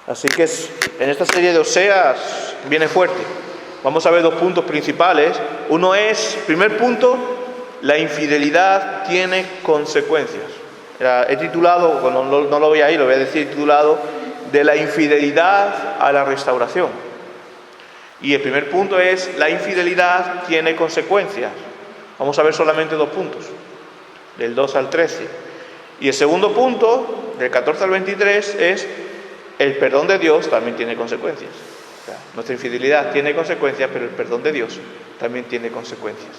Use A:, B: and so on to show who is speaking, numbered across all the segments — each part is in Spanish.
A: Así que en esta serie de Oseas viene fuerte. Vamos a ver dos puntos principales. Uno es, primer punto, la infidelidad tiene consecuencias. He titulado, bueno, no lo voy a ir, lo voy a decir titulado, de la infidelidad a la restauración. Y el primer punto es, la infidelidad tiene consecuencias. Vamos a ver solamente dos puntos, del 2 al 13. Y el segundo punto, del 14 al 23, es el perdón de Dios también tiene consecuencias. O sea, nuestra infidelidad tiene consecuencias, pero el perdón de Dios también tiene consecuencias.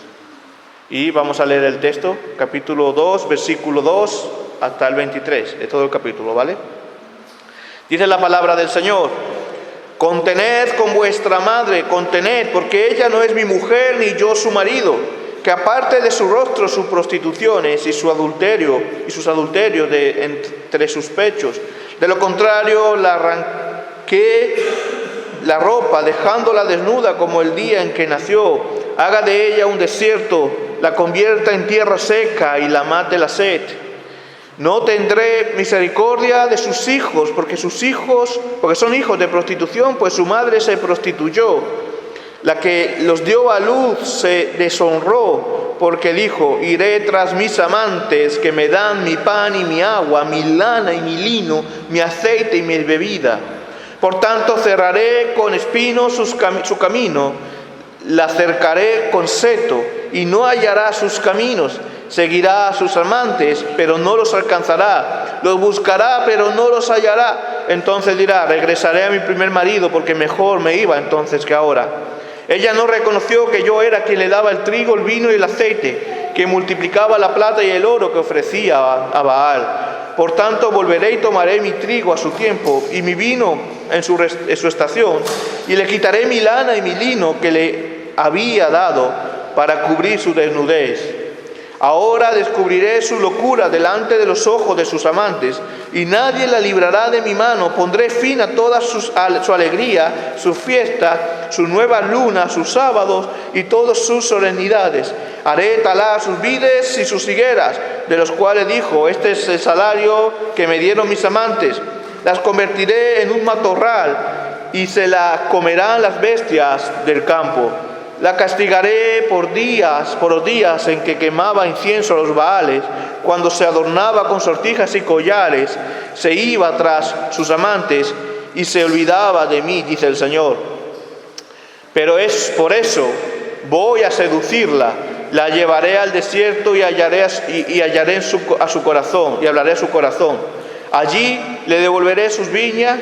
A: Y vamos a leer el texto, capítulo 2, versículo 2 hasta el 23, es todo el capítulo, ¿vale? Dice la palabra del Señor: contened con vuestra madre, contened, porque ella no es mi mujer ni yo su marido, que aparte de su rostro sus prostituciones y sus adulterios de entre sus pechos. De lo contrario, la arranqué la ropa, dejándola desnuda como el día en que nació. Haga de ella un desierto, la convierta en tierra seca y la mate la sed. No tendré misericordia de sus hijos, porque son hijos de prostitución, pues su madre se prostituyó. La que los dio a luz se deshonró, porque dijo: iré tras mis amantes, que me dan mi pan y mi agua, mi lana y mi lino, mi aceite y mi bebida. Por tanto cerraré con espinos su camino, la cercaré con seto, y no hallará sus caminos. Seguirá a sus amantes, pero no los alcanzará. Los buscará, pero no los hallará. Entonces dirá: regresaré a mi primer marido, porque mejor me iba entonces que ahora. Ella no reconoció que yo era quien le daba el trigo, el vino y el aceite, que multiplicaba la plata y el oro que ofrecía a Baal. Por tanto volveré y tomaré mi trigo a su tiempo y mi vino en su estación, y le quitaré mi lana y mi lino que le había dado para cubrir su desnudez. Ahora descubriré su locura delante de los ojos de sus amantes, y nadie la librará de mi mano. Pondré fin a toda su alegría, sus fiestas, sus nuevas lunas, sus sábados y todas sus solemnidades. Haré talar sus vides y sus higueras, de los cuales dijo: este es el salario que me dieron mis amantes. Las convertiré en un matorral, y se la comerán las bestias del campo. La castigaré por los días en que quemaba incienso a los Baales, cuando se adornaba con sortijas y collares, se iba tras sus amantes y se olvidaba de mí, dice el Señor. Pero es por eso, voy a seducirla, la llevaré al desierto y hallaré a su corazón, y hablaré a su corazón. Allí le devolveré sus viñas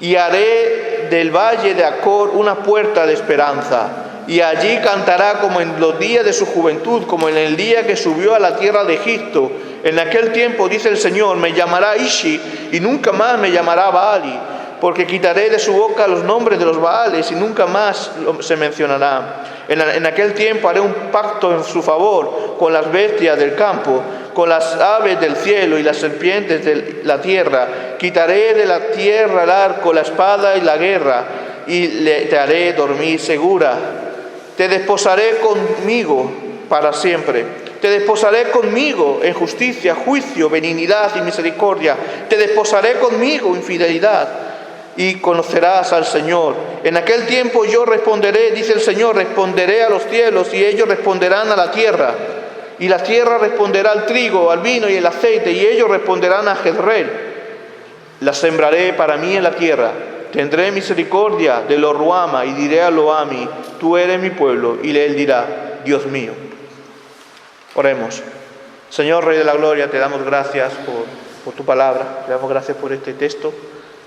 A: y haré del valle de Acor una puerta de esperanza. Y allí cantará como en los días de su juventud, como en el día que subió a la tierra de Egipto. En aquel tiempo, dice el Señor, me llamará Ishi, y nunca más me llamará Baali, porque quitaré de su boca los nombres de los Baales, y nunca más se mencionará. En aquel tiempo haré un pacto en su favor con las bestias del campo, con las aves del cielo y las serpientes de la tierra. Quitaré de la tierra el arco, la espada y la guerra, y te haré dormir segura. Te desposaré conmigo para siempre. Te desposaré conmigo en justicia, juicio, benignidad y misericordia. Te desposaré conmigo en fidelidad, y conocerás al Señor. En aquel tiempo yo responderé, dice el Señor, responderé a los cielos, y ellos responderán a la tierra. Y la tierra responderá al trigo, al vino y el aceite, y ellos responderán a Jezreel. La sembraré para mí en la tierra. Tendré misericordia de lo Ruama, y diré a Loami: tú eres mi pueblo, y él dirá: Dios mío. Oremos. Señor, Rey de la Gloria, te damos gracias por tu palabra, te damos gracias por este texto,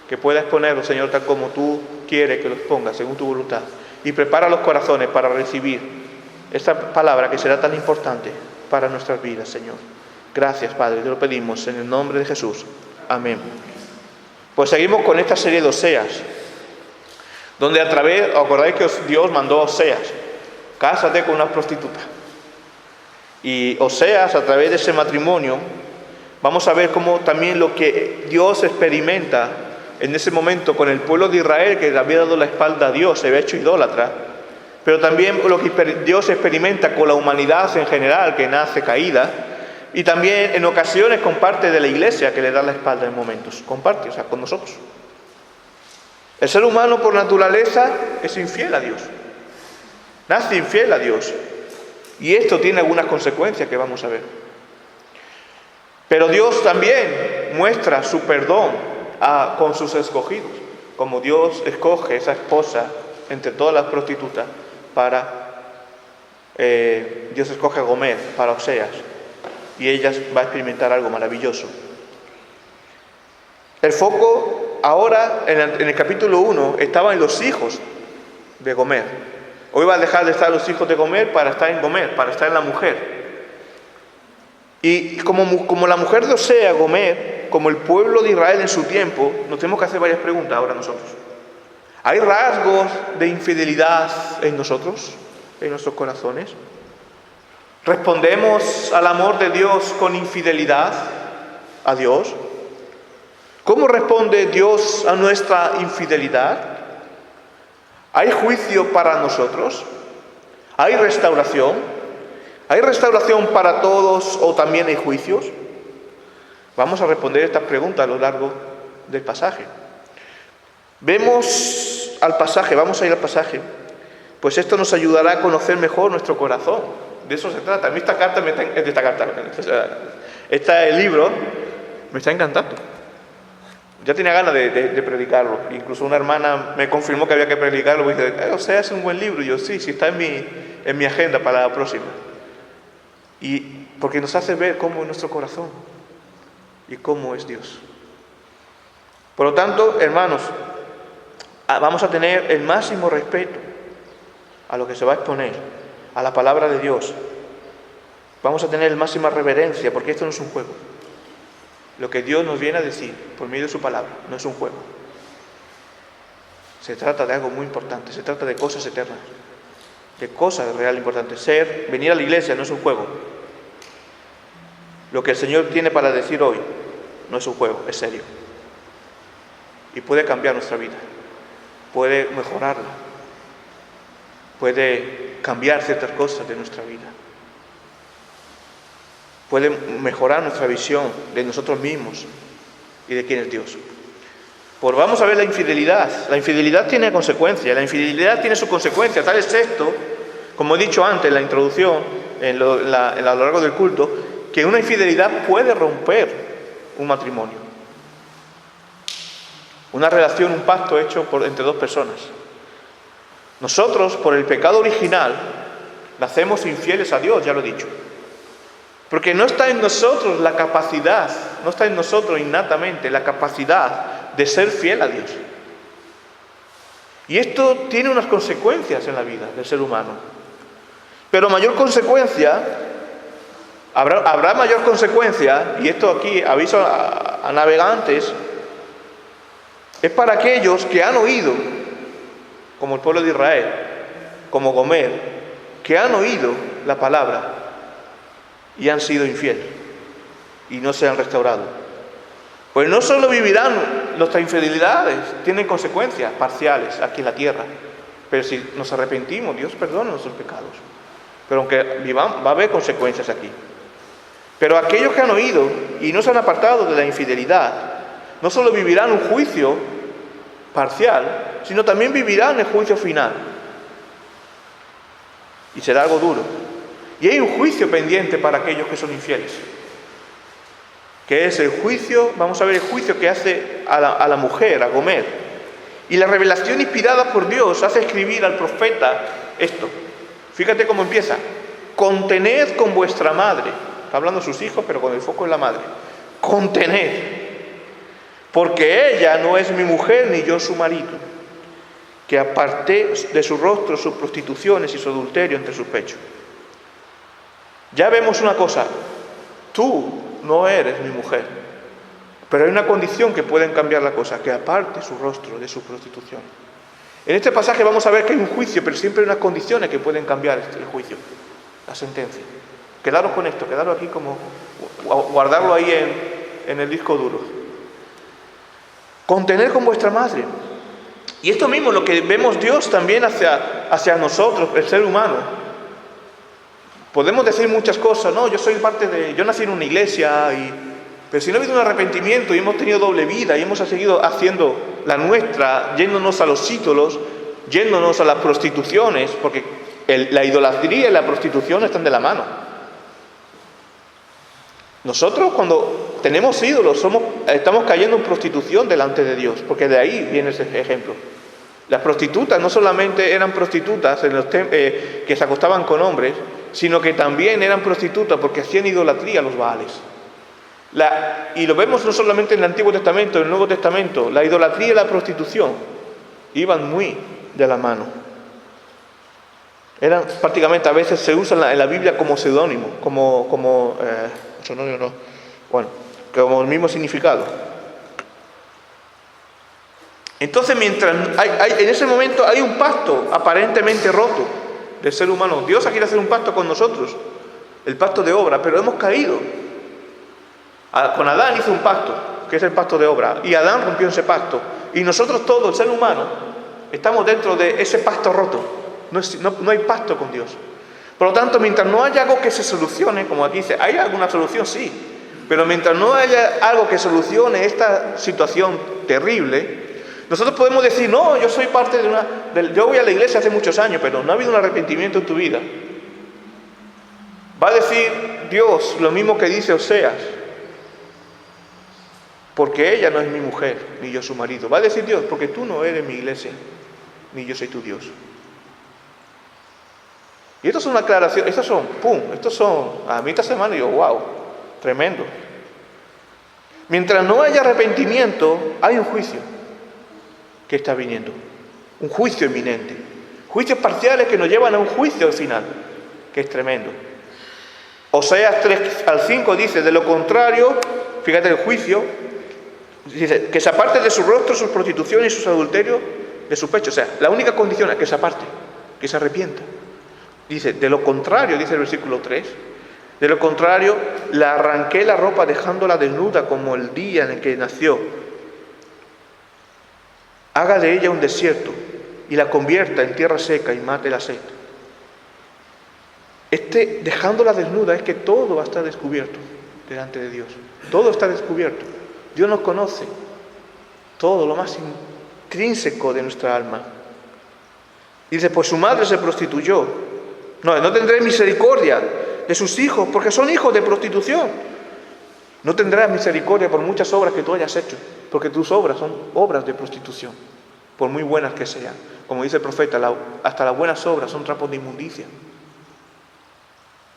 A: que puedas ponerlo, Señor, tal como tú quieres que lo pongas, según tu voluntad, y prepara los corazones para recibir esta palabra que será tan importante para nuestras vidas, Señor. Gracias, Padre, te lo pedimos en el nombre de Jesús. Amén. Pues seguimos con esta serie de Oseas, donde acordáis que Dios mandó a Oseas: cásate con una prostituta. Y Oseas, a través de ese matrimonio, vamos a ver cómo también lo que Dios experimenta en ese momento con el pueblo de Israel, que le había dado la espalda a Dios, se había hecho idólatra, pero también lo que Dios experimenta con la humanidad en general, que nace caída, y también en ocasiones con parte de la iglesia que le da la espalda en momentos, con nosotros. El ser humano por naturaleza es infiel a Dios. Nace infiel a Dios. Y esto tiene algunas consecuencias que vamos a ver. Pero Dios también muestra su perdón con sus escogidos. Como Dios escoge esa esposa entre todas las prostitutas Dios escoge a Gomer para Oseas. Y ella va a experimentar algo maravilloso. El foco ahora en el capítulo 1 estaba en los hijos de Gomer. Hoy va a dejar de estar los hijos de Gomer para estar en Gomer, para estar en la mujer. Y como la mujer de Osea, Gomer, como el pueblo de Israel en su tiempo, nos tenemos que hacer varias preguntas ahora nosotros. ¿Hay rasgos de infidelidad en nosotros, en nuestros corazones? ¿Respondemos al amor de Dios con infidelidad a Dios? ¿Cómo responde Dios a nuestra infidelidad? ¿Hay juicio para nosotros? ¿Hay restauración? ¿Hay restauración para todos o también hay juicios? Vamos a responder estas preguntas a lo largo del pasaje. Vamos a ir al pasaje, pues esto nos ayudará a conocer mejor nuestro corazón. De eso se trata. A mí este libro me está encantando. Ya tenía ganas de predicarlo. Incluso una hermana me confirmó que había que predicarlo. Me dice, Osea es un buen libro. Y yo, sí, está en mi agenda para la próxima. Y porque nos hace ver cómo es nuestro corazón y cómo es Dios. Por lo tanto, hermanos, vamos a tener el máximo respeto a lo que se va a exponer, a la palabra de Dios. Vamos a tener la máxima reverencia, porque esto no es un juego. Lo que Dios nos viene a decir por medio de su palabra no es un juego. Se trata de algo muy importante, se trata de cosas eternas, de cosas realmente importantes. Venir a la iglesia no es un juego. Lo que el Señor tiene para decir hoy no es un juego, es serio. Y puede cambiar nuestra vida, puede mejorarla, puede cambiar ciertas cosas de nuestra vida. Puede mejorar nuestra visión de nosotros mismos y de quién es Dios. Pues vamos a ver la infidelidad. La infidelidad tiene consecuencias, la infidelidad tiene su consecuencia. Tal es esto, como he dicho antes en la introducción, a lo largo del culto, que una infidelidad puede romper un matrimonio. Una relación, un pacto hecho entre dos personas. Nosotros, por el pecado original, nacemos infieles a Dios, ya lo he dicho. Porque no está en nosotros la capacidad, no está en nosotros innatamente la capacidad de ser fiel a Dios. Y esto tiene unas consecuencias en la vida del ser humano. Pero mayor consecuencia, habrá mayor consecuencia, y esto aquí aviso a navegantes, es para aquellos que han oído, como el pueblo de Israel, como Gomer, que han oído la palabra y han sido infieles y no se han restaurado. Pues no solo vivirán nuestras infidelidades, tienen consecuencias parciales aquí en la tierra, pero si nos arrepentimos, Dios perdona nuestros pecados. Pero aunque vivamos, va a haber consecuencias aquí. Pero aquellos que han oído y no se han apartado de la infidelidad, no solo vivirán un juicio parcial, sino también vivirán el juicio final. Y será algo duro. Y hay un juicio pendiente para aquellos que son infieles, que es el juicio, vamos a ver el juicio que hace a la mujer, a Gomer. Y la revelación inspirada por Dios hace escribir al profeta esto. Fíjate cómo empieza. Contened con vuestra madre. Está hablando de sus hijos, pero con el foco en la madre. Contened. Porque ella no es mi mujer ni yo su marido, que aparté de su rostro sus prostituciones y su adulterio entre sus pechos. Ya vemos una cosa, tú no eres mi mujer, pero hay una condición que puede cambiar la cosa, que aparte su rostro de su prostitución. En este pasaje vamos a ver que hay un juicio, pero siempre hay unas condiciones que pueden cambiar el juicio, la sentencia. Quedaros con esto, quedaros aquí como, guardarlo ahí en el disco duro. Contener con vuestra madre. Y esto mismo, lo que vemos Dios también hacia nosotros, el ser humano. Podemos decir muchas cosas, no, yo nací en una iglesia, pero si no ha habido un arrepentimiento y hemos tenido doble vida y hemos seguido haciendo la nuestra, yéndonos a los ídolos, yéndonos a las prostituciones, porque la idolatría y la prostitución están de la mano. Nosotros cuando tenemos ídolos estamos cayendo en prostitución delante de Dios, porque de ahí viene ese ejemplo. Las prostitutas no solamente eran prostitutas que se acostaban con hombres, sino que también eran prostitutas porque hacían idolatría a los Baales. Y lo vemos no solamente en el Antiguo Testamento, en el Nuevo Testamento, la idolatría y la prostitución iban muy de la mano. Eran prácticamente, a veces se usan en la Biblia como seudónimo, como el mismo significado. Entonces, mientras en ese momento hay un pacto aparentemente roto del ser humano, Dios quiere hacer un pacto con nosotros, el pacto de obra, pero hemos caído. Con Adán hizo un pacto, que es el pacto de obra, y Adán rompió ese pacto. Y nosotros todos, el ser humano, estamos dentro de ese pacto roto. No hay pacto con Dios. Por lo tanto, mientras no haya algo que se solucione, como aquí dice, ¿hay alguna solución? Sí. Pero mientras no haya algo que solucione esta situación terrible, nosotros podemos decir, no, yo soy parte yo voy a la iglesia hace muchos años, pero no ha habido un arrepentimiento en tu vida. Va a decir Dios lo mismo que dice Oseas, porque ella no es mi mujer, ni yo su marido. Va a decir Dios, porque tú no eres mi iglesia, ni yo soy tu Dios. Y esto es una aclaración, a mí esta semana digo, wow, tremendo. Mientras no haya arrepentimiento, hay un juicio que está viniendo, un juicio inminente, juicios parciales que nos llevan a un juicio al final, que es tremendo. Oseas 3-5 dice, de lo contrario, fíjate el juicio, dice, que se aparte de su rostro sus prostituciones y sus adulterios de su pecho. O sea, la única condición es que se aparte, que se arrepienta. Dice, de lo contrario, dice el versículo 3, de lo contrario, la arranqué la ropa dejándola desnuda como el día en el que nació. Haga de ella un desierto y la convierta en tierra seca y mate la sed. Dejándola desnuda es que todo va a estar descubierto delante de Dios. Todo está descubierto. Dios nos conoce todo, lo más intrínseco de nuestra alma. Y dice, pues su madre se prostituyó. No tendré misericordia de sus hijos, porque son hijos de prostitución. No tendrás misericordia por muchas obras que tú hayas hecho, porque tus obras son obras de prostitución, por muy buenas que sean. Como dice el profeta, hasta las buenas obras son trapos de inmundicia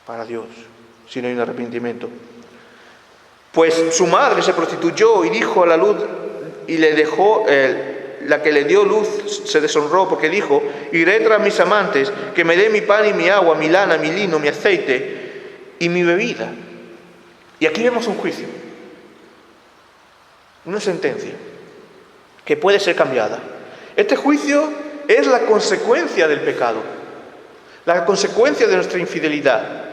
A: para Dios, si no hay un arrepentimiento. Pues su madre se prostituyó y dijo a la luz, y le dejó, la que le dio luz se deshonró, porque dijo, iré tras mis amantes, que me dé mi pan y mi agua, mi lana, mi lino, mi aceite y mi bebida. Y aquí vemos un juicio, una sentencia que puede ser cambiada. Este juicio es la consecuencia del pecado, la consecuencia de nuestra infidelidad.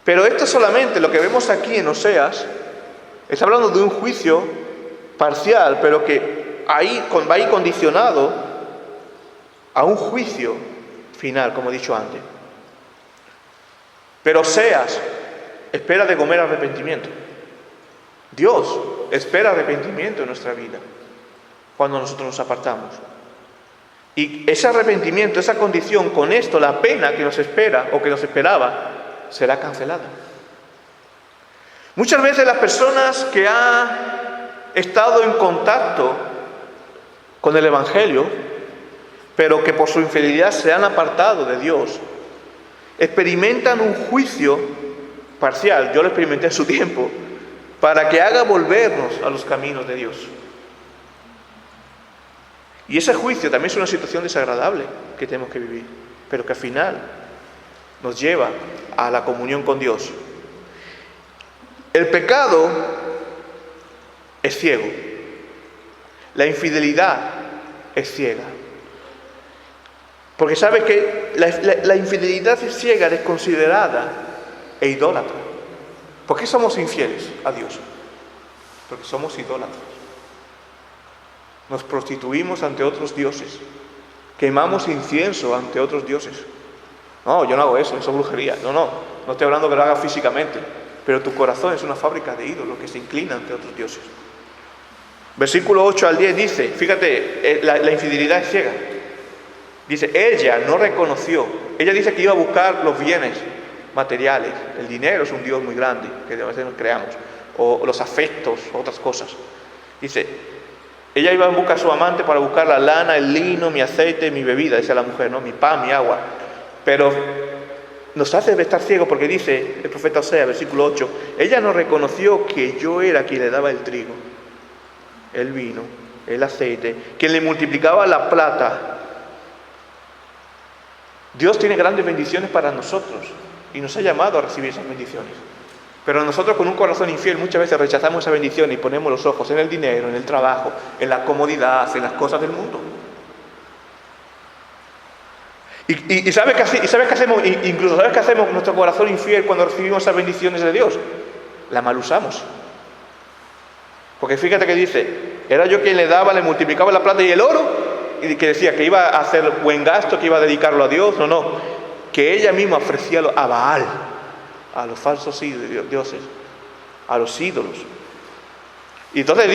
A: Pero esto solamente, lo que vemos aquí en Oseas, está hablando de un juicio parcial, pero que va ahí condicionado a un juicio final, como he dicho antes. Pero Oseas espera de comer arrepentimiento. Dios espera arrepentimiento en nuestra vida cuando nosotros nos apartamos. Y ese arrepentimiento, esa condición, con esto la pena que nos espera o que nos esperaba será cancelada. Muchas veces las personas que han estado en contacto con el Evangelio, pero que por su infidelidad se han apartado de Dios, experimentan un juicio parcial. Yo lo experimenté en su tiempo, para que haga volvernos a los caminos de Dios. Y ese juicio también es una situación desagradable que tenemos que vivir, pero que al final nos lleva a la comunión con Dios. El pecado es ciego. La infidelidad es ciega. Porque sabe que la infidelidad es ciega, desconsiderada e idólatra. ¿Por qué somos infieles a Dios? Porque somos idólatras. Nos prostituimos ante otros dioses. Quemamos incienso ante otros dioses. No, yo no hago eso es brujería. No estoy hablando que lo hagas físicamente. Pero tu corazón es una fábrica de ídolos que se inclina ante otros dioses. Versículo 8 al 10 dice, fíjate, la infidelidad es ciega. Dice, ella no reconoció, ella dice que iba a buscar los bienes materiales. El dinero es un Dios muy grande, que a veces nos creamos, o los afectos, otras cosas. Dice, ella iba a buscar a su amante para buscar la lana, el lino, mi aceite, mi bebida, dice la mujer, ¿no? Mi pan, mi agua. Pero nos hace estar ciegos porque dice el profeta Oseas, versículo 8, ella no reconoció que yo era quien le daba el trigo, el vino, el aceite, quien le multiplicaba la plata. Dios tiene grandes bendiciones para nosotros y nos ha llamado a recibir esas bendiciones. Pero nosotros con un corazón infiel muchas veces rechazamos esa bendición y ponemos los ojos en el dinero, en el trabajo, en la comodidad, en las cosas del mundo. ¿Y sabes qué hacemos? Incluso ¿sabes qué hacemos con nuestro corazón infiel cuando recibimos esas bendiciones de Dios? La mal usamos. Porque fíjate que dice, era yo quien le daba, le multiplicaba la plata y el oro, y que decía que iba a hacer buen gasto, que iba a dedicarlo a Dios. No, que ella misma ofrecía a Baal, a los falsos dioses, a los ídolos. Y entonces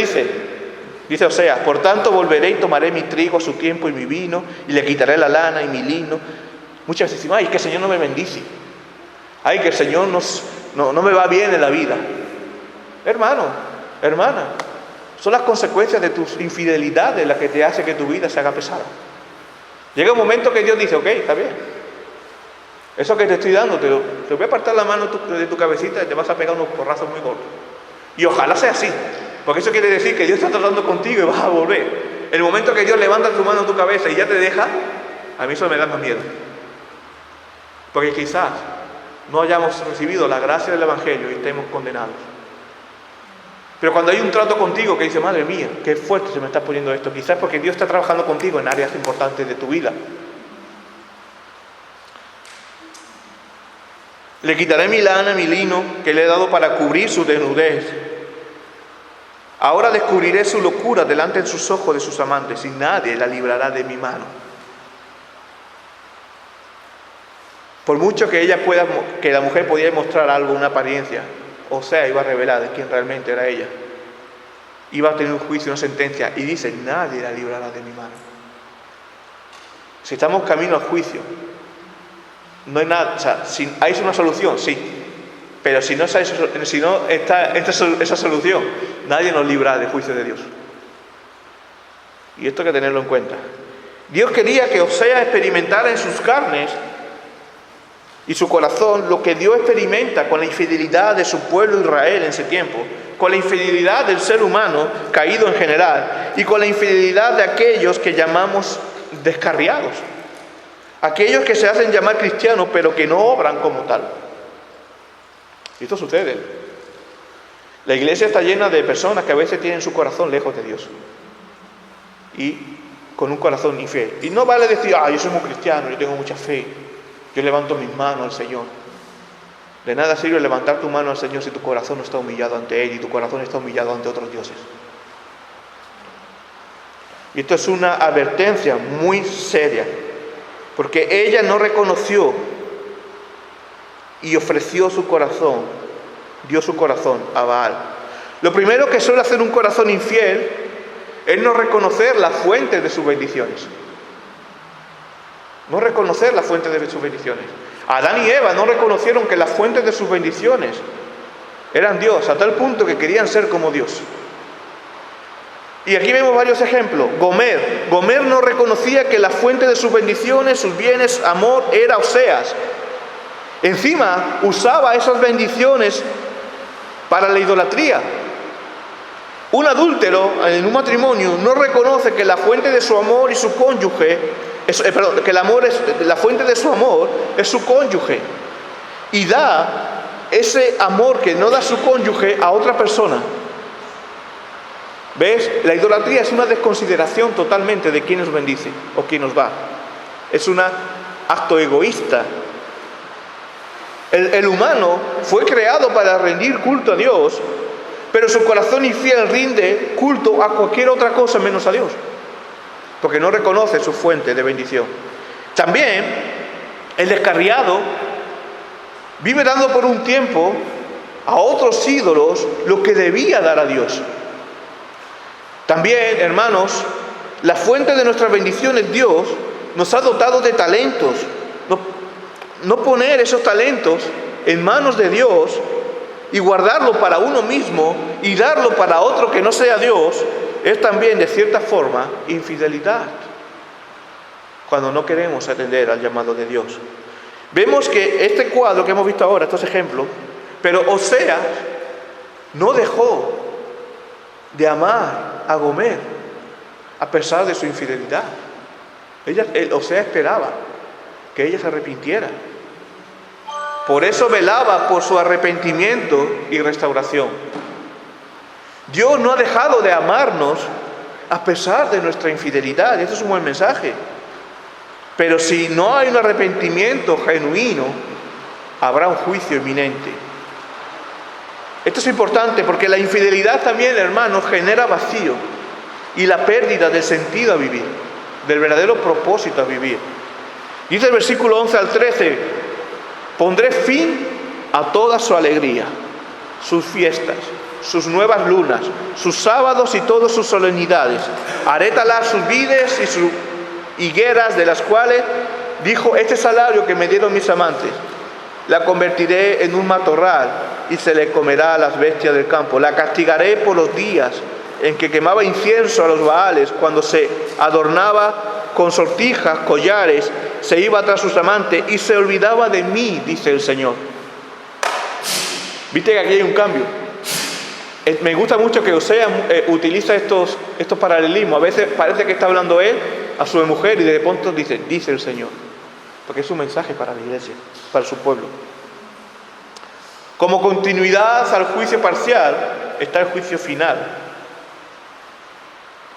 A: dice Oseas, por tanto volveré y tomaré mi trigo a su tiempo y mi vino, y le quitaré la lana y mi lino. Muchas veces decimos, ay, que el Señor no me bendice, ay, que el Señor no me va bien en la vida. Hermano, hermana, son las consecuencias de tus infidelidades las que te hace que tu vida se haga pesada. Llega un momento que Dios dice, ok, está bien, eso que te estoy dando, te voy a apartar la mano de tu cabecita y te vas a pegar unos porrazos muy gordos. Y ojalá sea así, porque eso quiere decir que Dios está tratando contigo y vas a volver. El momento que Dios levanta su mano en tu cabeza y ya te deja, a mí eso me da más miedo. Porque quizás no hayamos recibido la gracia del Evangelio y estemos condenados. Pero cuando hay un trato contigo que dice, madre mía, qué fuerte se me está poniendo esto, quizás porque Dios está trabajando contigo en áreas importantes de tu vida. Le quitaré mi lana, mi lino, que le he dado para cubrir su desnudez. Ahora descubriré su locura delante de sus ojos de sus amantes, y nadie la librará de mi mano. Por mucho que la mujer podía mostrar algo, una apariencia, Oseas iba a revelar de quién realmente era ella. Iba a tener un juicio, una sentencia, y dice, nadie la librará de mi mano. Si estamos camino al juicio, no hay nada, o sea, hay una solución, sí, pero si no está esa solución, nadie nos librará del juicio de Dios. Y esto hay que tenerlo en cuenta. Dios quería que Oseas experimentara en sus carnes y su corazón lo que Dios experimenta con la infidelidad de su pueblo Israel en ese tiempo, con la infidelidad del ser humano caído en general y con la infidelidad de aquellos que llamamos descarriados, aquellos que se hacen llamar cristianos pero que no obran como tal. Y esto sucede. La iglesia está llena de personas que a veces tienen su corazón lejos de Dios y con un corazón infiel. Y no vale decir, yo soy muy cristiano, yo tengo mucha fe, yo levanto mis manos al Señor. De nada sirve levantar tu mano al Señor si tu corazón no está humillado ante Él y tu corazón está humillado ante otros dioses. Y esto es una advertencia muy seria, porque ella no reconoció y ofreció su corazón, dio su corazón a Baal. Lo primero que suele hacer un corazón infiel es no reconocer la fuente de sus bendiciones. No reconocer la fuente de sus bendiciones. Adán y Eva no reconocieron que las fuentes de sus bendiciones eran Dios, a tal punto que querían ser como Dios. Y aquí vemos varios ejemplos. Gomer no reconocía que la fuente de sus bendiciones, sus bienes, amor, era Oseas. Encima usaba esas bendiciones para la idolatría. Un adúltero en un matrimonio no reconoce que la fuente de su amor y su cónyuge, la fuente de su amor es su cónyuge, y da ese amor que no da su cónyuge a otra persona. ¿Ves? La idolatría es una desconsideración totalmente de quién nos bendice o quién nos da. Es un acto egoísta. El humano fue creado para rendir culto a Dios, pero su corazón infiel rinde culto a cualquier otra cosa menos a Dios, porque no reconoce su fuente de bendición. También el descarriado vive dando por un tiempo a otros ídolos lo que debía dar a Dios. También, hermanos, la fuente de nuestras bendiciones, Dios, nos ha dotado de talentos. No poner esos talentos en manos de Dios y guardarlo para uno mismo y darlo para otro que no sea Dios, es también, de cierta forma, infidelidad, cuando no queremos atender al llamado de Dios. Vemos que este cuadro que hemos visto ahora, estos ejemplos, pero Oseas no dejó de amar a Gomer a pesar de su infidelidad. Oseas esperaba que ella se arrepintiera. Por eso velaba por su arrepentimiento y restauración. Dios no ha dejado de amarnos a pesar de nuestra infidelidad. Esto es un buen mensaje. Pero si no hay un arrepentimiento genuino, habrá un juicio inminente. Esto es importante porque la infidelidad también, hermanos, genera vacío y la pérdida del sentido a vivir, del verdadero propósito a vivir. Dice el versículo 11 al 13: pondré fin a toda su alegría, sus fiestas, sus nuevas lunas, sus sábados y todas sus solemnidades. Haré talar sus vides y sus higueras, de las cuales dijo: este salario que me dieron mis amantes, la convertiré en un matorral y se le comerá a las bestias del campo. La castigaré por los días en que quemaba incienso a los Baales, cuando se adornaba con sortijas, collares, se iba tras sus amantes y se olvidaba de mí, dice el Señor. Viste que aquí hay un cambio. Me gusta mucho que Oseas utiliza estos paralelismos. A veces parece que está hablando él a su mujer y de pronto dice el Señor, porque es un mensaje para la iglesia, para su pueblo. Como continuidad al juicio parcial está el juicio final.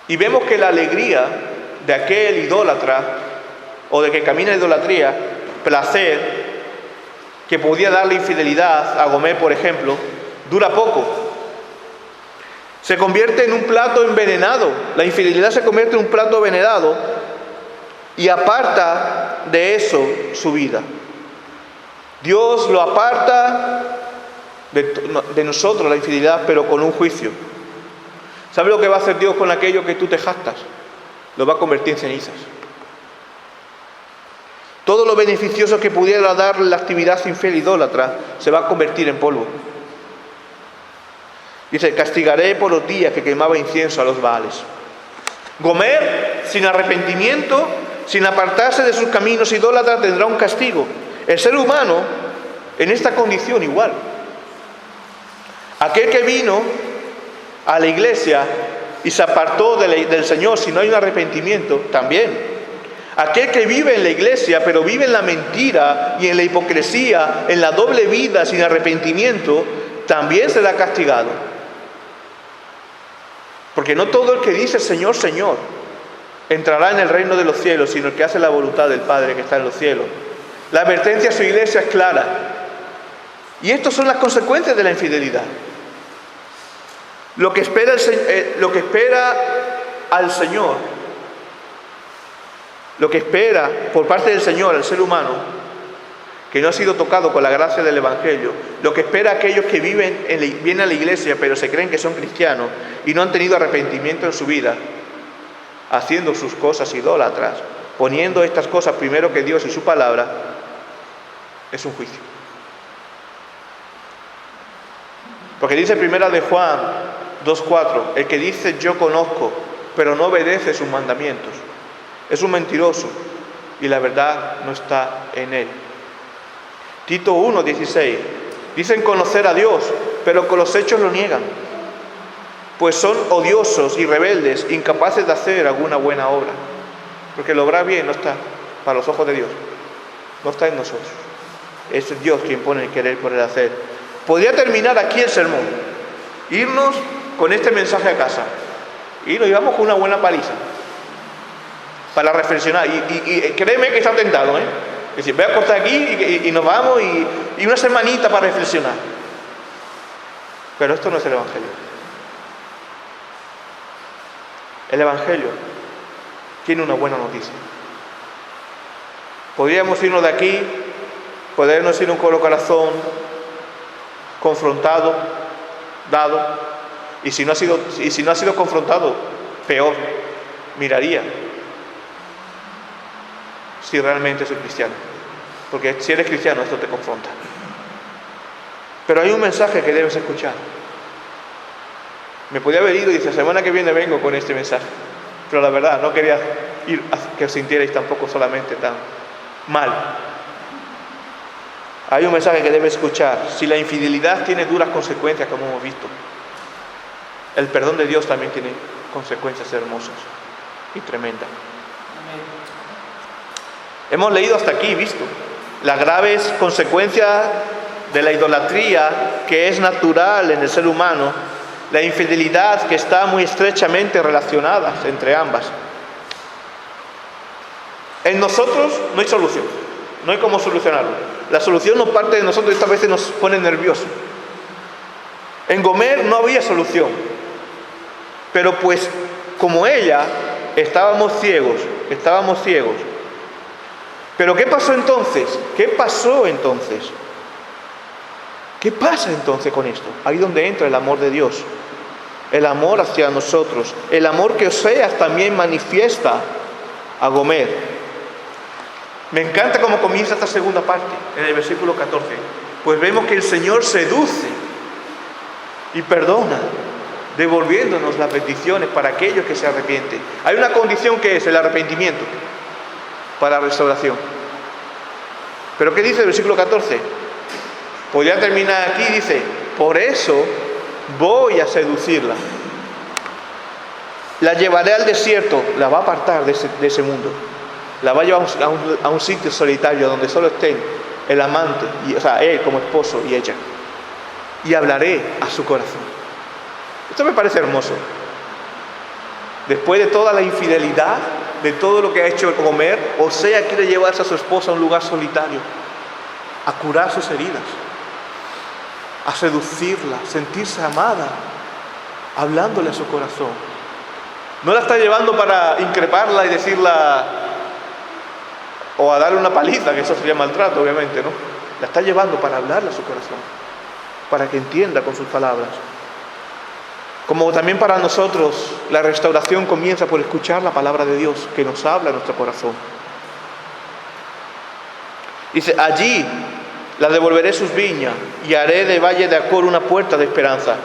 A: Y vemos que la alegría de aquel idólatra, o de que camina en idolatría, placer, que podía darle infidelidad a Gomer, por ejemplo, dura poco. Se convierte en un plato envenenado. La infidelidad se convierte en un plato envenenado y aparta de eso su vida. Dios lo aparta de nosotros, la infidelidad, pero con un juicio. ¿Sabes lo que va a hacer Dios con aquello que tú te jactas? Lo va a convertir en cenizas. Todo lo beneficioso que pudiera dar la actividad infiel idólatra se va a convertir en polvo. Dice: castigaré por los días que quemaba incienso a los Baales. Gomer, sin arrepentimiento, sin apartarse de sus caminos idólatras, tendrá un castigo. El ser humano, en esta condición igual. Aquel que vino a la iglesia y se apartó del Señor, si no hay un arrepentimiento, también. Aquel que vive en la iglesia, pero vive en la mentira y en la hipocresía, en la doble vida, sin arrepentimiento, también será castigado. Porque no todo el que dice Señor, Señor, entrará en el reino de los cielos, sino el que hace la voluntad del Padre que está en los cielos. La advertencia a su iglesia es clara. Y estas son las consecuencias de la infidelidad. Lo que espera al Señor, lo que espera por parte del Señor al ser humano, que no ha sido tocado con la gracia del Evangelio, lo que espera a aquellos que vienen a la iglesia pero se creen que son cristianos y no han tenido arrepentimiento en su vida, haciendo sus cosas idólatras, poniendo estas cosas primero que Dios y su palabra, es un juicio. Porque dice primera de Juan 2:4, el que dice yo conozco, pero no obedece sus mandamientos, es un mentiroso y la verdad no está en él. Tito 1:16, dicen conocer a Dios, pero con los hechos lo niegan, pues son odiosos y rebeldes, incapaces de hacer alguna buena obra. Porque el obrar bien no está para los ojos de Dios, no está en nosotros. Es Dios quien pone el querer por el hacer. Podría terminar aquí el sermón, irnos con este mensaje a casa y nos llevamos con una buena paliza para reflexionar. Y créeme que está tentado, Es decir, voy a cortar aquí y nos vamos y una semanita para reflexionar. Pero esto no es el Evangelio. El Evangelio tiene una buena noticia. Podríamos irnos de aquí, podernos ir un corazón confrontado, dado, y si no ha sido confrontado, peor, miraría si realmente soy cristiano. Porque si eres cristiano, esto te confronta. Pero hay un mensaje que debes escuchar. Me podía haber ido y dice, la semana que viene vengo con este mensaje. Pero la verdad, no quería ir a que os sintierais tampoco solamente tan mal. Hay un mensaje que debes escuchar. Si la infidelidad tiene duras consecuencias, como hemos visto, el perdón de Dios también tiene consecuencias hermosas y tremendas. Hemos leído hasta aquí, visto las graves consecuencias de la idolatría que es natural en el ser humano, la infidelidad que está muy estrechamente relacionada entre ambas. En nosotros no hay solución, no hay cómo solucionarlo. La solución no parte de nosotros y esta veces nos pone nerviosos. En Gomer no había solución, pero pues como ella estábamos ciegos. Pero ¿qué pasó entonces? ¿Qué pasa entonces con esto? Ahí donde entra el amor de Dios, el amor hacia nosotros, el amor que Oseas también manifiesta a Gomer. Me encanta cómo comienza esta segunda parte, en el versículo 14. Pues vemos que el Señor seduce y perdona, devolviéndonos las bendiciones para aquellos que se arrepienten. Hay una condición que es el arrepentimiento para restauración. ¿Pero qué dice el versículo 14? Pues ya termina aquí, dice, por eso voy a seducirla. La llevaré al desierto, la va a apartar de ese mundo. La va a llevar a un sitio solitario donde solo estén el amante, él como esposo y ella. Y hablaré a su corazón. Esto me parece hermoso. Después de toda la infidelidad, de todo lo que ha hecho Gomer, Osea quiere llevarse a su esposa a un lugar solitario, a curar sus heridas, a seducirla, sentirse amada, hablándole a su corazón. No la está llevando para increparla y decirla, o a darle una paliza, que eso sería maltrato, obviamente, ¿no? La está llevando para hablarle a su corazón, para que entienda con sus palabras. Como también para nosotros, la restauración comienza por escuchar la palabra de Dios que nos habla a nuestro corazón. Dice, allí la devolveré sus viñas y haré de valle de Acor una puerta de esperanza.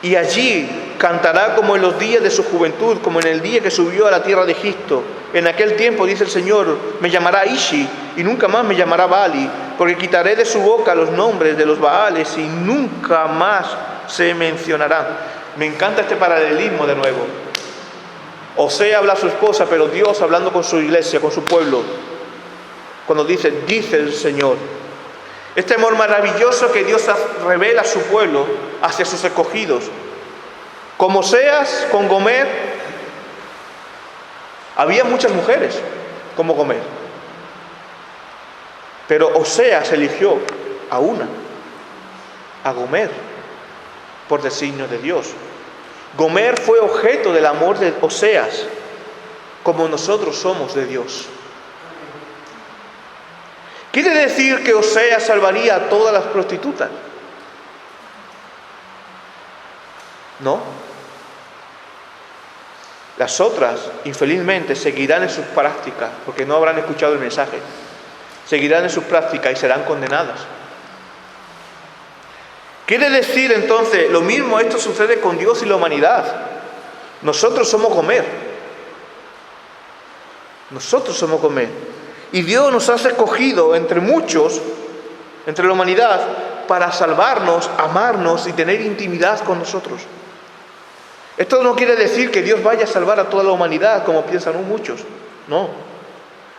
A: Y allí cantará como en los días de su juventud, como en el día que subió a la tierra de Egipto. En aquel tiempo, dice el Señor, me llamará Ishi y nunca más me llamará Baali, porque quitaré de su boca los nombres de los Baales y nunca más se mencionarán. Me encanta este paralelismo de nuevo. Osea habla a su esposa, pero Dios hablando con su iglesia, con su pueblo. Cuando dice el Señor. Este amor maravilloso que Dios revela a su pueblo, hacia sus escogidos. Como Oseas, con Gomer, había muchas mujeres como Gomer. Pero Oseas eligió a una, a Gomer, por designio de Dios. Gomer fue objeto del amor de Oseas, como nosotros somos de Dios. ¿Quiere decir que Oseas salvaría a todas las prostitutas? No. Las otras, infelizmente, seguirán en sus prácticas, porque no habrán escuchado el mensaje. Seguirán en sus prácticas y serán condenadas. Quiere decir entonces, lo mismo esto sucede con Dios y la humanidad. Nosotros somos Gomer. Nosotros somos Gomer. Y Dios nos ha escogido entre muchos, entre la humanidad, para salvarnos, amarnos y tener intimidad con nosotros. Esto no quiere decir que Dios vaya a salvar a toda la humanidad, como piensan muchos. No.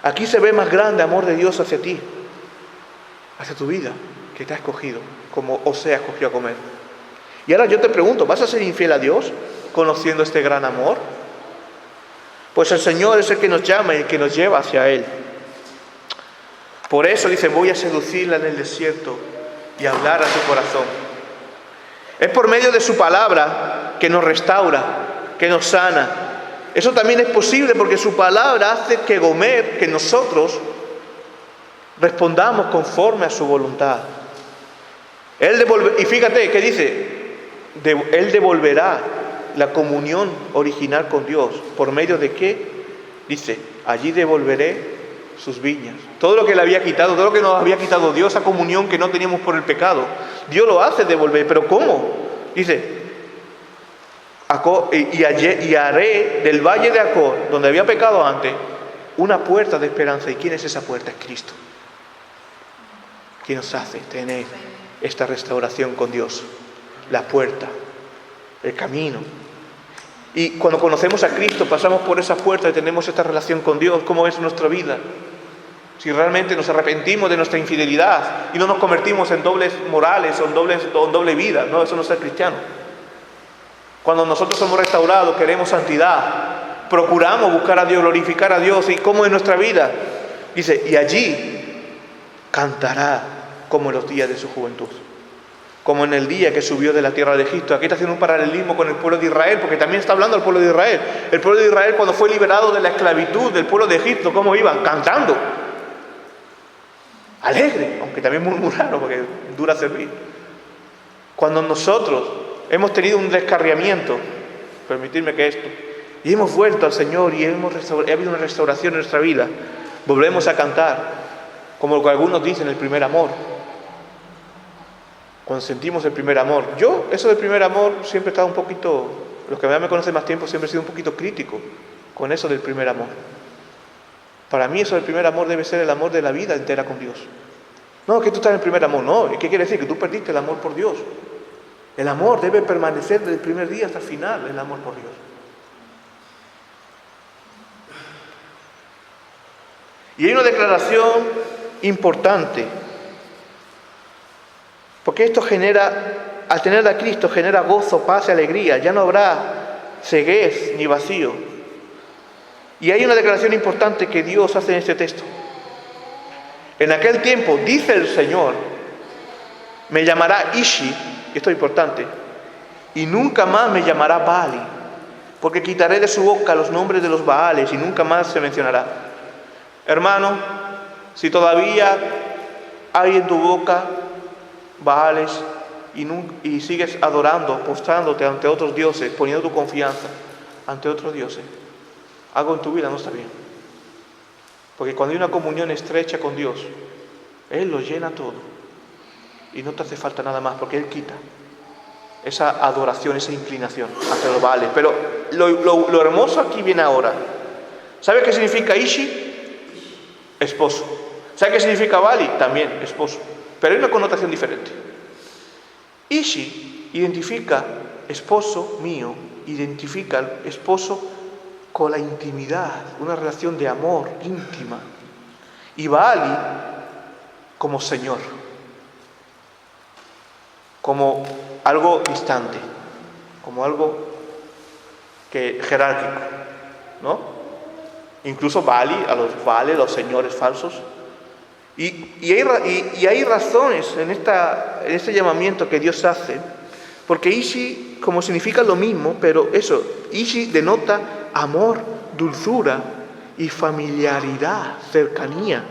A: Aquí se ve más grande amor de Dios hacia ti, hacia tu vida, que te ha escogido, como Oseas escogió a Gomer. Y ahora yo te pregunto, ¿vas a ser infiel a Dios conociendo este gran amor? Pues el Señor es el que nos llama y el que nos lleva hacia Él. Por eso dice, voy a seducirla en el desierto y hablar a su corazón. Es por medio de su palabra que nos restaura, que nos sana. Eso también es posible porque su palabra hace que Gomer, que nosotros respondamos conforme a su voluntad. Y fíjate que dice, Él devolverá la comunión original con Dios. ¿Por medio de qué? Dice, allí devolveré sus viñas. Todo lo que le había quitado, todo lo que nos había quitado Dios, esa comunión que no teníamos por el pecado, Dios lo hace devolver. ¿Pero cómo? Dice, y haré del valle de Acor, donde había pecado antes, una puerta de esperanza. ¿Y quién es esa puerta? Es Cristo, quien nos hace tener esta restauración con Dios, la puerta, el camino. Y cuando conocemos a Cristo, pasamos por esa puerta y tenemos esta relación con Dios. ¿Cómo es nuestra vida? Si realmente nos arrepentimos de nuestra infidelidad y no nos convertimos en dobles morales o en doble vida, no, eso no es ser cristiano. Cuando nosotros somos restaurados, queremos santidad, procuramos buscar a Dios, glorificar a Dios. ¿Y cómo es nuestra vida? Dice, y allí cantará como en los días de su juventud, como en el día que subió de la tierra de Egipto. Aquí está haciendo un paralelismo con el pueblo de Israel, porque también está hablando del pueblo de Israel. El pueblo de Israel, cuando fue liberado de la esclavitud del pueblo de Egipto, ¿cómo iban? Cantando, alegre, aunque también murmuraron, porque dura servir. Cuando nosotros hemos tenido un descarriamiento, permitidme que esto, y hemos vuelto al Señor y ha habido una restauración en nuestra vida, volvemos a cantar, como lo que algunos dicen, el primer amor. Cuando sentimos el primer amor. Yo, eso del primer amor, siempre he estado un poquito, los que me conocen más tiempo, siempre he sido un poquito crítico con eso del primer amor. Para mí eso del primer amor debe ser el amor de la vida entera con Dios. No, que tú estás en el primer amor, no. ¿Qué quiere decir? Que tú perdiste el amor por Dios. El amor debe permanecer desde el primer día hasta el final, el amor por Dios. Y hay una declaración importante, porque esto genera, al tener a Cristo, genera gozo, paz y alegría. Ya no habrá ceguez ni vacío. Y hay una declaración importante que Dios hace en este texto. En aquel tiempo, dice el Señor, me llamará Ishi, y esto es importante, y nunca más me llamará Baali, porque quitaré de su boca los nombres de los Baales y nunca más se mencionará. Hermano, si todavía hay en tu boca Baales y sigues adorando, postrándote ante otros dioses, poniendo tu confianza ante otros dioses, algo en tu vida no está bien. Porque cuando hay una comunión estrecha con Dios, Él lo llena todo y no te hace falta nada más, porque Él quita esa adoración, esa inclinación hacia los Baales. Pero lo hermoso aquí viene ahora. ¿Sabe qué significa Ishi? Esposo. ¿Sabe qué significa Baali? También esposo. Pero hay una connotación diferente. Ishi identifica esposo mío, identifica al esposo con la intimidad, una relación de amor íntima. Y Baali como Señor, como algo distante, como algo jerárquico, ¿no? Incluso Baali, a los Baales, los señores falsos. Y hay razones en este llamamiento que Dios hace, porque Ishi como significa lo mismo, pero eso, Ishi denota amor, dulzura y familiaridad, cercanía.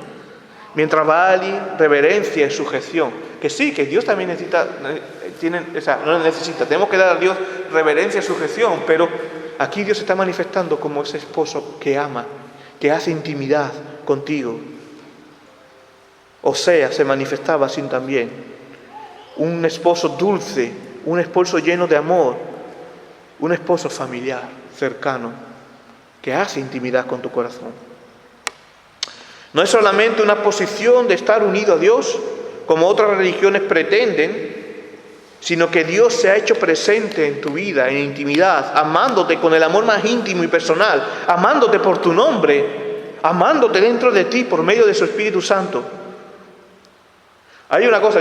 A: Mientras Baali, reverencia y sujeción. Que sí, que Dios también necesita, tenemos que dar a Dios reverencia y sujeción, pero aquí Dios se está manifestando como ese esposo que ama, que hace intimidad contigo. Osea se manifestaba así también. Un esposo dulce, un esposo lleno de amor, un esposo familiar, cercano, que hace intimidad con tu corazón. No es solamente una posición de estar unido a Dios, como otras religiones pretenden, sino que Dios se ha hecho presente en tu vida, en intimidad, amándote con el amor más íntimo y personal, amándote por tu nombre, amándote dentro de ti por medio de su Espíritu Santo. Hay una cosa,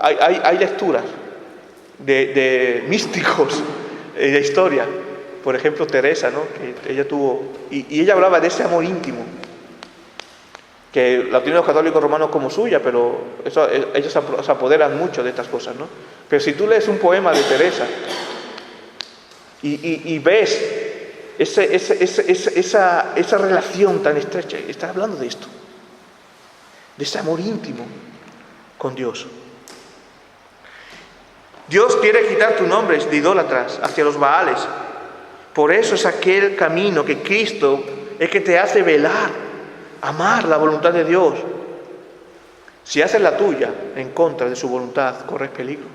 A: hay lecturas de místicos de la historia. Por ejemplo, Teresa, ¿no? Que ella tuvo, y ella hablaba de ese amor íntimo, que la tienen los católicos romanos como suya, pero ellos se apoderan mucho de estas cosas, ¿no? Pero si tú lees un poema de Teresa y ves esa relación tan estrecha, está hablando de esto, de ese amor íntimo con Dios. Dios quiere quitar tus nombres de idólatras hacia los Baales. Por eso es aquel camino que Cristo es que te hace velar, amar la voluntad de Dios. Si haces la tuya en contra de su voluntad, corres peligro.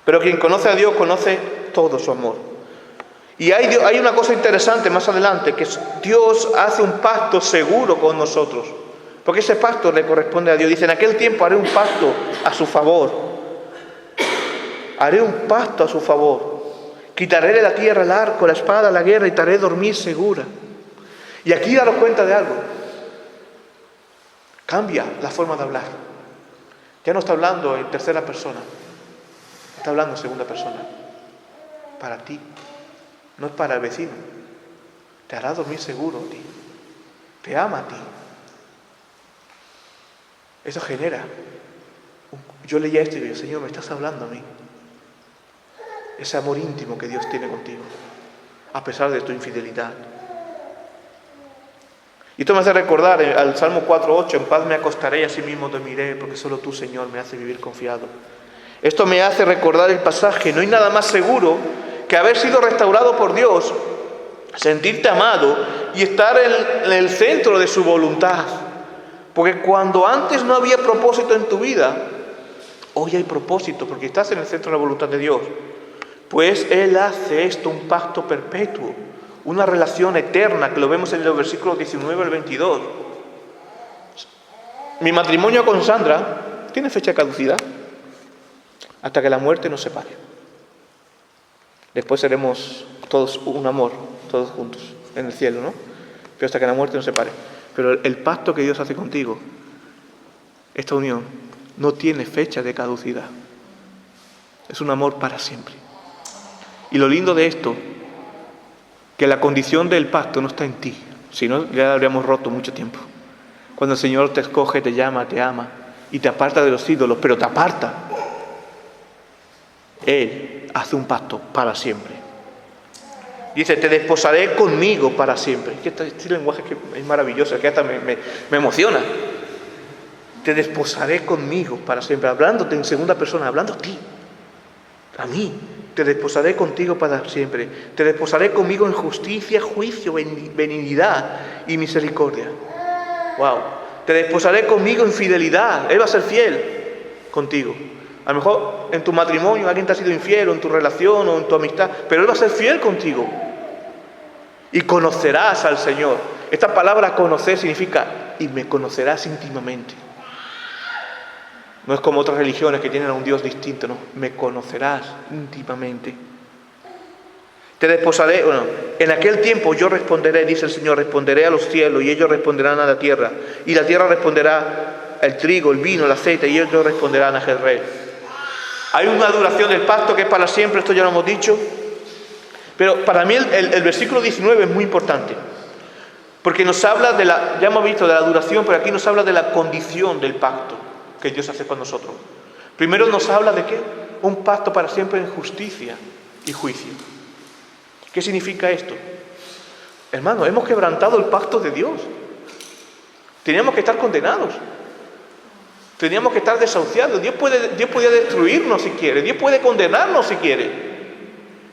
A: Pero quien conoce a Dios conoce todo su amor. Y hay una cosa interesante más adelante, que Dios hace un pacto seguro con nosotros. Porque ese pacto le corresponde a Dios. Dice, en aquel tiempo haré un pacto a su favor. Haré un pacto a su favor. Quitaré de la tierra el arco, la espada, la guerra y te haré dormir segura. Y aquí daros cuenta de algo. Cambia la forma de hablar. Ya no está hablando en tercera persona. Está hablando en segunda persona. Para ti. No es para el vecino. Te hará dormir seguro a ti. Te ama a ti. Eso genera. Yo leía esto y digo, Señor, me estás hablando a mí. Ese amor íntimo que Dios tiene contigo, a pesar de tu infidelidad. Y esto me hace recordar al Salmo 4:8, en paz me acostaré y asimismo dormiré, porque solo tú, Señor, me hace vivir confiado. Esto me hace recordar el pasaje, no hay nada más seguro que haber sido restaurado por Dios, sentirte amado y estar en el centro de su voluntad. Porque cuando antes no había propósito en tu vida, hoy hay propósito, porque estás en el centro de la voluntad de Dios. Pues Él hace esto un pacto perpetuo, una relación eterna, que lo vemos en los versículos 19 al 22. Mi matrimonio con Sandra tiene fecha de caducidad hasta que la muerte nos separe. Después seremos todos un amor, todos juntos, en el cielo, ¿no? Pero hasta que la muerte nos separe. Pero el pacto que Dios hace contigo, esta unión, no tiene fecha de caducidad. Es un amor para siempre. Y lo lindo de esto, que la condición del pacto no está en ti, si no ya habríamos roto mucho tiempo. Cuando el Señor te escoge, te llama, te ama y te aparta de los ídolos, pero te aparta. Él hace un pacto para siempre. Dice, te desposaré conmigo para siempre. Este lenguaje que es maravilloso, que hasta me emociona. Te desposaré conmigo para siempre, hablándote en segunda persona, hablando a ti, a mí. Te desposaré contigo para siempre. Te desposaré conmigo en justicia, juicio, benignidad y misericordia. Wow. Te desposaré conmigo en fidelidad. Él va a ser fiel contigo. A lo mejor en tu matrimonio alguien te ha sido infiel, o en tu relación, o en tu amistad, pero Él va a ser fiel contigo. Y conocerás al Señor. Esta palabra conocer significa, y me conocerás íntimamente. No es como otras religiones que tienen a un Dios distinto, no. Me conocerás íntimamente. Te desposaré, en aquel tiempo yo responderé, dice el Señor, responderé a los cielos y ellos responderán a la tierra. Y la tierra responderá el trigo, el vino, el aceite y ellos responderán a Jezreel. Hay una duración del pacto que es para siempre, esto ya lo hemos dicho. Pero para mí el versículo 19 es muy importante. Porque nos habla ya hemos visto de la duración, pero aquí nos habla de la condición del pacto que Dios hace con nosotros. Primero nos habla de ¿qué? Un pacto para siempre en justicia y juicio. ¿Qué significa esto? Hermano, hemos quebrantado el pacto de Dios. Teníamos que estar condenados. Teníamos que estar desahuciados. Dios podía destruirnos si quiere. Dios puede condenarnos si quiere.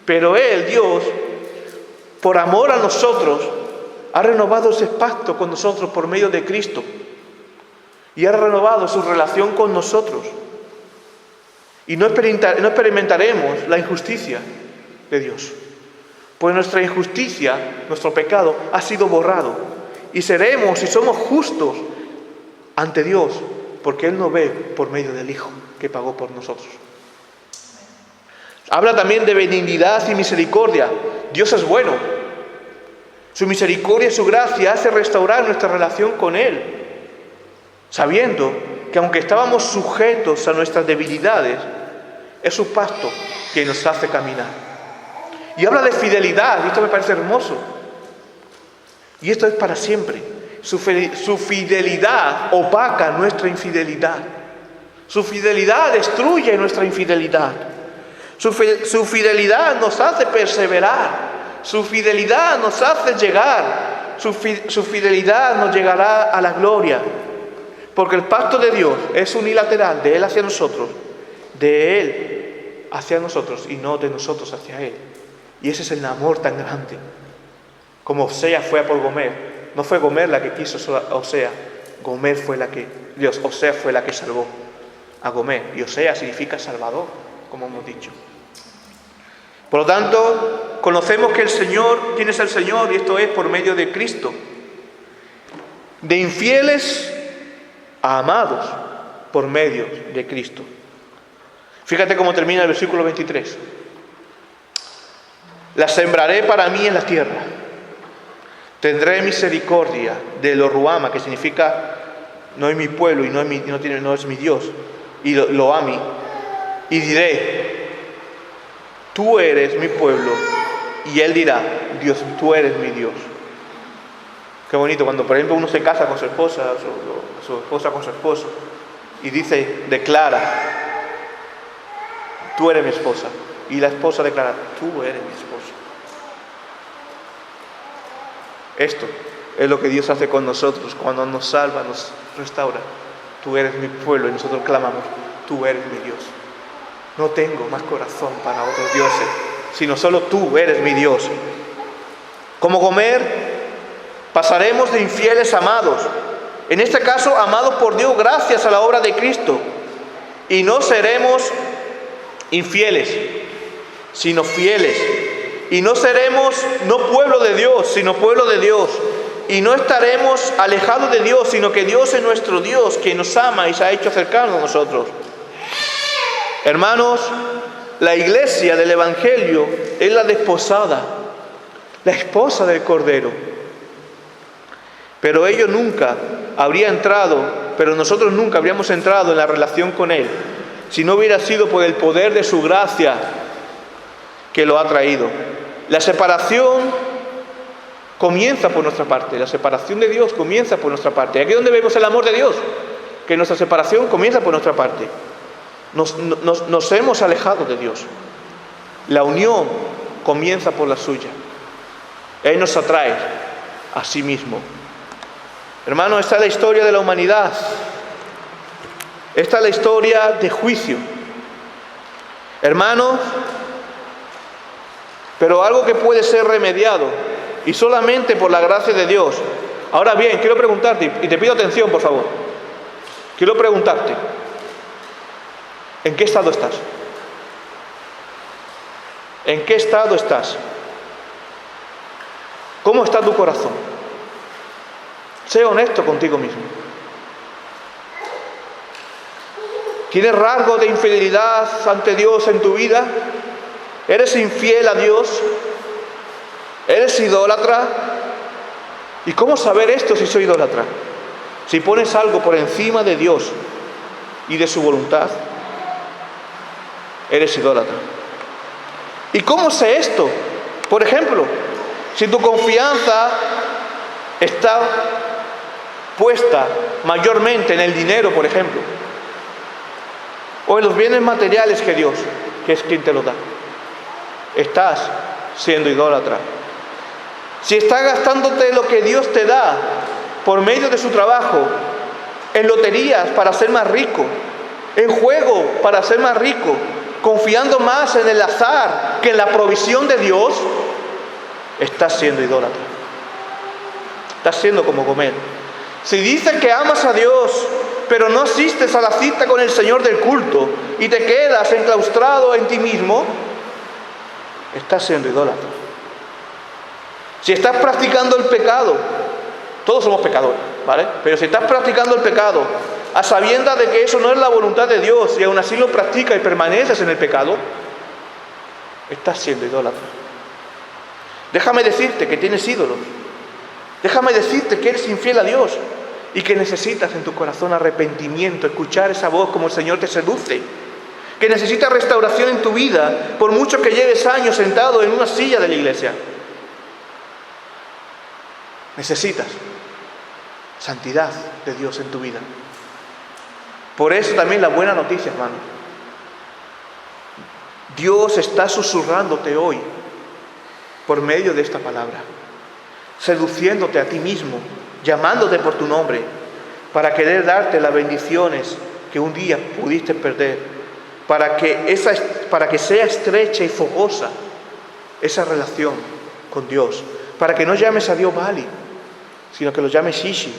A: Pero Él, Dios, por amor a nosotros, ha renovado ese pacto con nosotros por medio de Cristo. Y ha renovado su relación con nosotros. Y no experimentaremos la injusticia de Dios. Pues nuestra injusticia, nuestro pecado, ha sido borrado. Y seremos y somos justos ante Dios, porque Él nos ve por medio del Hijo que pagó por nosotros. Habla también de benignidad y misericordia. Dios es bueno. Su misericordia y su gracia hace restaurar nuestra relación con Él, sabiendo que aunque estábamos sujetos a nuestras debilidades, es su pacto que nos hace caminar. Y habla de fidelidad, y esto me parece hermoso. Y esto es para siempre. Su fidelidad opaca nuestra infidelidad. Su fidelidad destruye nuestra infidelidad. Su fidelidad nos hace perseverar. Su fidelidad nos hace llegar. Su fidelidad nos llegará a la gloria. Porque el pacto de Dios es unilateral, de Él hacia nosotros. de Él hacia nosotros y no de nosotros hacia Él. Y ese es el amor tan grande. Como Oseas fue a por Gomer, no fue Gomer la que quiso a Oseas, Oseas fue la que salvó a Gomer, y Oseas significa salvador, como hemos dicho. Por lo tanto, conocemos que el Señor, ¿quién es el Señor? Y esto es por medio de Cristo. De infieles a amados por medio de Cristo. Fíjate cómo termina el versículo 23. La sembraré para mí en la tierra. Tendré misericordia de lo Ruama, que significa no es mi pueblo y no es mi Dios, y lo ami. Y diré, tú eres mi pueblo, y él dirá, Dios, tú eres mi Dios. Qué bonito cuando, por ejemplo, uno se casa con su esposa, su esposa con su esposo, y declara, tú eres mi esposa, y la esposa declara, tú eres mi esposa. Esto es lo que Dios hace con nosotros cuando nos salva, nos restaura. Tú eres mi pueblo, y nosotros clamamos, tú eres mi Dios. No tengo más corazón para otros dioses, sino solo tú eres mi Dios. Como Gomer, pasaremos de infieles a amados. En este caso, amados por Dios gracias a la obra de Cristo. Y no seremos infieles, sino fieles. Y no seremos no pueblo de Dios, sino pueblo de Dios. Y no estaremos alejados de Dios, sino que Dios es nuestro Dios, que nos ama y se ha hecho cercano a nosotros. Hermanos, la iglesia del Evangelio es la desposada, la esposa del Cordero. Pero nosotros nunca habríamos entrado en la relación con Él, si no hubiera sido por el poder de su gracia que lo ha traído. La separación comienza por nuestra parte, la separación de Dios comienza por nuestra parte. Aquí es donde vemos el amor de Dios, que nuestra separación comienza por nuestra parte. Nos hemos alejado de Dios. La unión comienza por la suya. Él nos atrae a sí mismo. Hermano, esta es la historia de la humanidad. Esta es la historia de juicio. Hermanos, pero algo que puede ser remediado y solamente por la gracia de Dios. Ahora bien, quiero preguntarte, y te pido atención, por favor. Quiero preguntarte, ¿en qué estado estás? ¿En qué estado estás? ¿Cómo está tu corazón? Sé honesto contigo mismo. ¿Tienes rasgos de infidelidad ante Dios en tu vida? ¿Eres infiel a Dios? ¿Eres idólatra? ¿Y cómo saber esto si soy idólatra? Si pones algo por encima de Dios y de su voluntad, eres idólatra. ¿Y cómo sé esto? Por ejemplo, si tu confianza está puesta mayormente en el dinero, por ejemplo, o en los bienes materiales que Dios, que es quien te lo da, estás siendo idólatra. Si estás gastándote lo que Dios te da por medio de su trabajo, en loterías para ser más rico, en juego para ser más rico, confiando más en el azar que en la provisión de Dios, estás siendo idólatra. Estás siendo como Gomer. Si dices que amas a Dios, pero no asistes a la cita con el Señor del culto y te quedas enclaustrado en ti mismo, estás siendo idólatra. Si estás practicando el pecado, todos somos pecadores, ¿vale? Pero si estás practicando el pecado a sabiendas de que eso no es la voluntad de Dios y aún así lo practicas y permaneces en el pecado, estás siendo idólatra. Déjame decirte que tienes ídolos. Déjame decirte que eres infiel a Dios y que necesitas en tu corazón arrepentimiento, escuchar esa voz como el Señor te seduce. Que necesitas restauración en tu vida, por mucho que lleves años sentado en una silla de la iglesia. Necesitas santidad de Dios en tu vida. Por eso también la buena noticia, hermano. Dios está susurrándote hoy por medio de esta palabra, seduciéndote a ti mismo, llamándote por tu nombre, para querer darte las bendiciones que un día pudiste perder para que sea estrecha y fogosa esa relación con Dios, para que no llames a Dios Bali, sino que lo llames Shishi,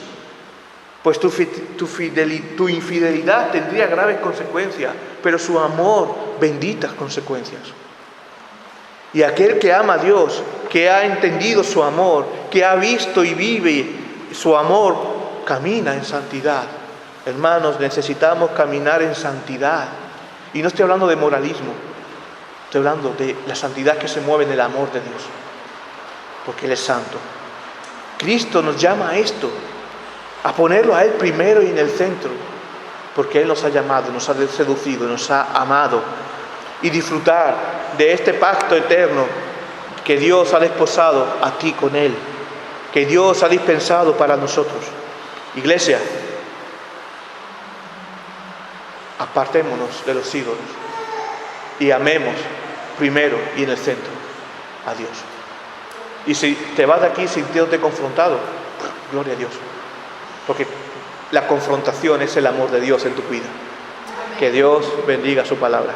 A: pues tu infidelidad tendría graves consecuencias, pero su amor, benditas consecuencias. Y aquel que ama a Dios, que ha entendido su amor, que ha visto y vive su amor, camina en santidad. Hermanos, necesitamos caminar en santidad. Y no estoy hablando de moralismo, estoy hablando de la santidad que se mueve en el amor de Dios, porque Él es santo. Cristo nos llama a esto, a ponerlo a Él primero y en el centro, porque Él nos ha llamado, nos ha seducido, nos ha amado, y disfrutar de este pacto eterno que Dios ha desposado a ti con Él, que Dios ha dispensado para nosotros. Iglesia, apartémonos de los ídolos y amemos primero y en el centro a Dios. Y si te vas de aquí sintiéndote confrontado, gloria a Dios, porque la confrontación es el amor de Dios en tu vida. Que Dios bendiga su palabra.